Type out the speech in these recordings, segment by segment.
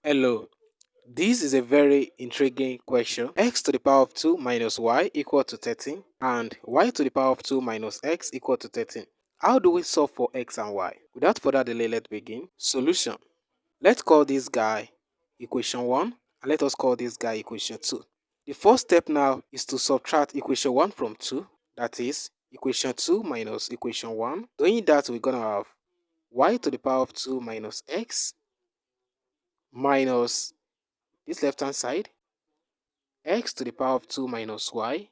Hello, this is a very intriguing question. X to the power of 2 minus y equal to 13 and y to the power of 2 minus x equal to 13. How do we solve for x and y? Without further delay, let's begin. Solution. Let's call this guy equation 1 and let us call this guy equation 2. The first step now is to subtract equation 1 from 2. That is equation 2 minus equation 1. Doing that, we're going to have y to the power of 2 minus x minus this left hand side x to the power of 2 minus y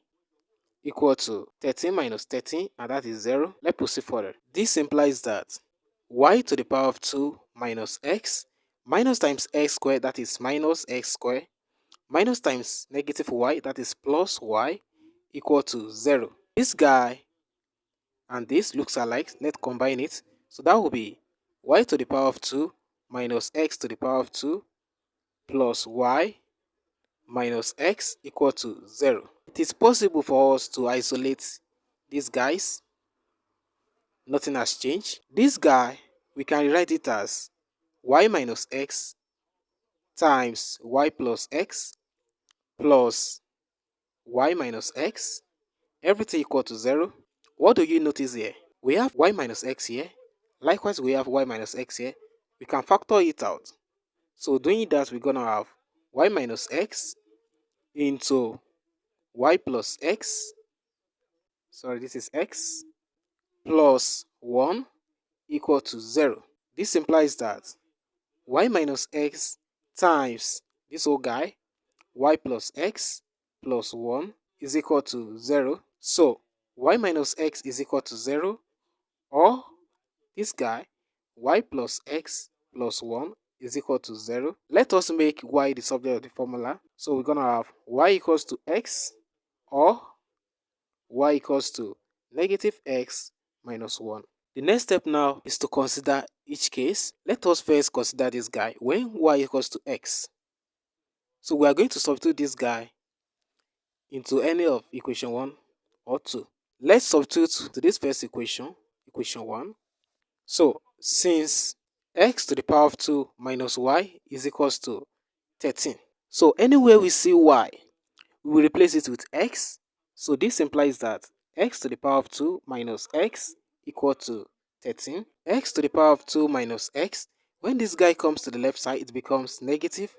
equal to 13 minus 13, and that is 0. Let's proceed further. This implies that y to the power of 2 minus x minus times x squared, that is minus x squared, minus times negative y, that is plus y, equal to 0. This guy and this looks alike. Let's combine it. So that will be y to the power of 2 minus x to the power of 2 plus y minus x equal to 0. It is possible for us to isolate these guys. Nothing has changed. This guy, we can rewrite it as y minus x times y plus x plus y minus x, everything equal to 0. What do you notice here? We have y minus x here. Likewise, we have y minus x here. We can factor it out. So doing that, we're going to have y minus x into y plus x, sorry, this is x, plus 1 equal to 0. This implies that y minus x times this whole guy, y plus x plus 1 is equal to 0. So y minus x is equal to 0, or this guy, y plus x plus 1 is equal to 0. Let us make y the subject of the formula. So we're going to have y equals to x, or y equals to negative x minus 1. The next step now is to consider each case. Let us first consider this guy when y equals to x. So we are going to substitute this guy into any of equation 1 or 2. Let's substitute to this first equation, equation 1. So since x to the power of 2 minus y is equals to 13. So anywhere we see y, we will replace it with x. So this implies that x to the power of 2 minus x equal to 13. X to the power of 2 minus x, when this guy comes to the left side, it becomes negative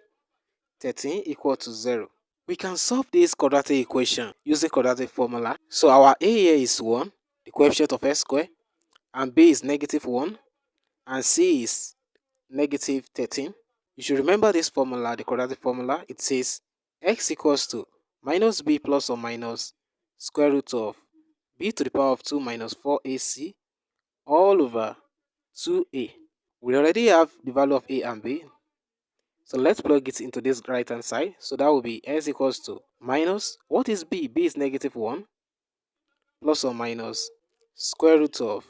13 equal to 0. We can solve this quadratic equation using quadratic formula. So our a here is 1, the coefficient of x squared, and b is negative 1, and c is negative 13. You should remember this formula, the quadratic formula. It says x equals to minus b plus or minus square root of b to the power of 2 minus 4ac all over 2a. We already have the value of a and b. So let's plug it into this right hand side. So that will be s equals to minus, what is b? B is negative 1 plus or minus square root of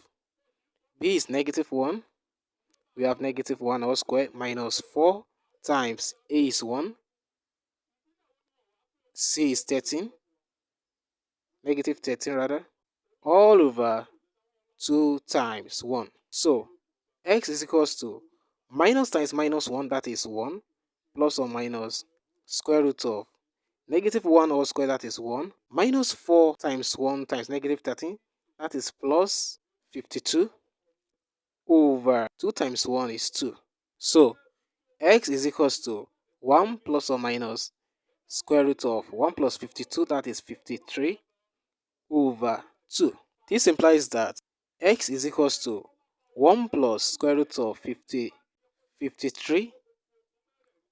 b is negative 1. We have negative 1 all square minus 4 times a is 1. C is 13, negative 13 rather, all over 2 times 1. So x is equals to minus times minus 1, that is 1, plus or minus square root of negative 1 all square, that is 1, minus 4 times 1 times negative 13, that is plus 52, over 2 times 1 is 2. So x is equals to 1 plus or minus square root of 1 plus 52, that is 53, over 2. This implies that x is equals to 1 plus square root of 53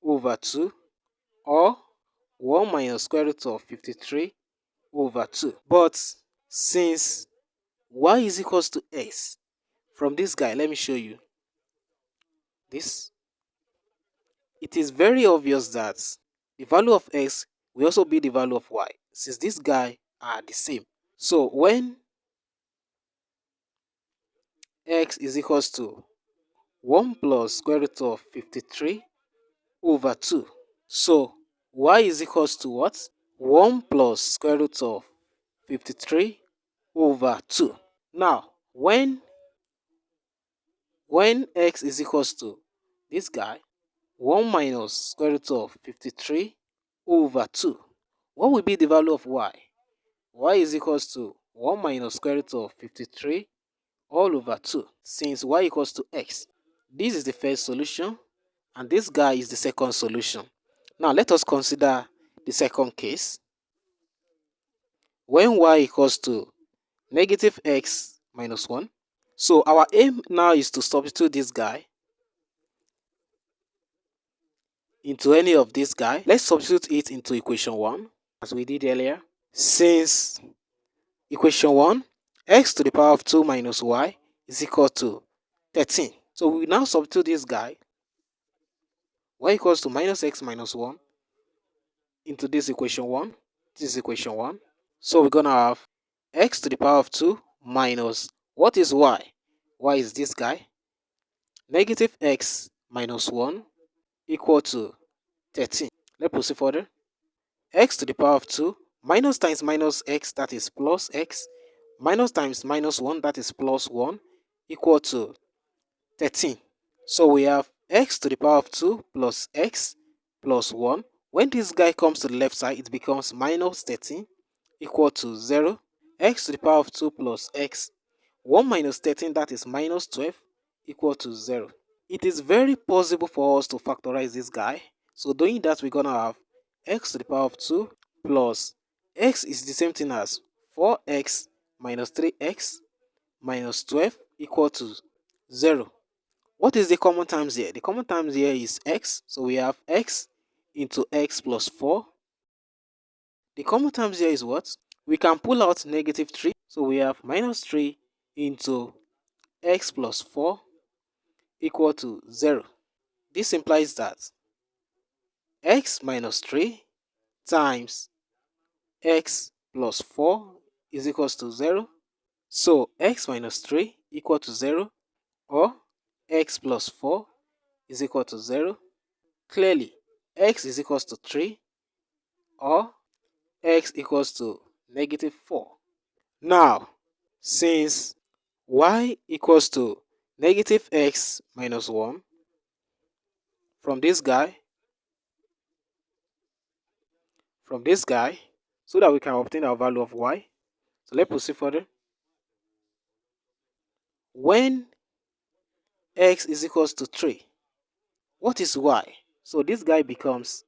over 2, or 1 minus square root of 53 over 2. But since y is equals to x, from this guy, let me show you this. It is very obvious that the value of x will also be the value of y, since these guys are the same. So when x is equals to 1 plus square root of 53 over 2. So y is equals to what? 1 plus square root of 53 over 2. Now, when x is equals to this guy, 1 minus square root of 53 over 2. What will be the value of y? Y is equals to 1 minus square root of 53 all over 2, since y equals to x. This is the first solution, and this guy is the second solution. Now let us consider the second case. When y equals to negative x minus 1. So our aim now is to substitute this guy into any of this guy. Let's substitute it into equation 1 as we did earlier. Since equation 1, x to the power of 2 minus y is equal to 13. So we now substitute this guy, y equals to minus x minus 1, into this equation 1. This is equation 1. So we're going to have x to the power of 2 minus, what is y? Y is this guy. Negative x minus 1 equal to 13. Let's proceed further. X to the power of 2 minus times minus x, that is plus x, minus times minus 1, that is plus 1, equal to 13. So we have x to the power of 2 plus x plus 1. When this guy comes to the left side, it becomes minus 13 equal to 0. X to the power of 2 plus x, 1 minus 13, that is minus 12, equal to 0. It is very possible for us to factorize this guy. So doing that, we're going to have x to the power of 2 plus x is the same thing as 4x minus 3x minus 12 equal to 0. What is the common terms here? The common terms here is x. So we have x into x plus 4. The common terms here is what? We can pull out negative 3. So we have minus 3 into x plus 4 equal to 0. This implies that x minus 3 times x plus 4 is equals to 0. So x minus 3 equal to 0, or x plus 4 is equal to 0. Clearly, x is equals to 3, or x equals to negative 4. Now, since y equals to negative x minus 1, from this guy, so that we can obtain our value of y. So let's proceed further. When x is equals to 3, what is y? So this guy becomes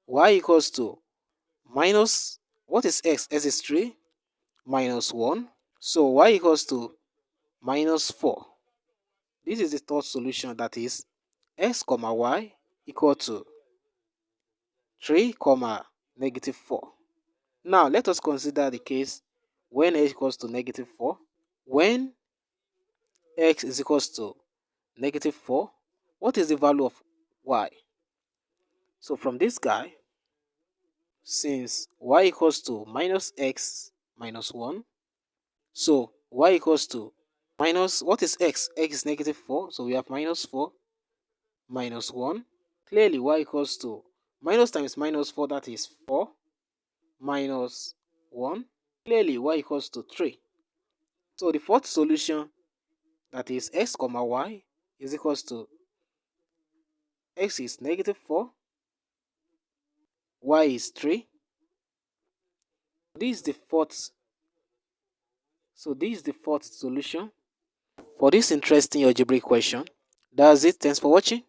y equals to minus, what is x? X is 3 minus 1. So y equals to minus 4. This is the third solution, that is x comma y equal to 3 comma negative 4. Now let us consider the case when x equals to negative 4. When x is equals to negative 4, what is the value of y? So from this guy, since y equals to minus x minus 1, so y equals to minus, what is x? X is negative 4, so we have minus 4 minus 1. Clearly, y equals to minus times minus 4, that is 4, minus 1. Clearly, y equals to 3. So the fourth solution, that is x comma y, is equals to x is negative 4, y is 3. This is the fourth. So this is the fourth solution for this interesting algebraic question. That's it. Thanks for watching.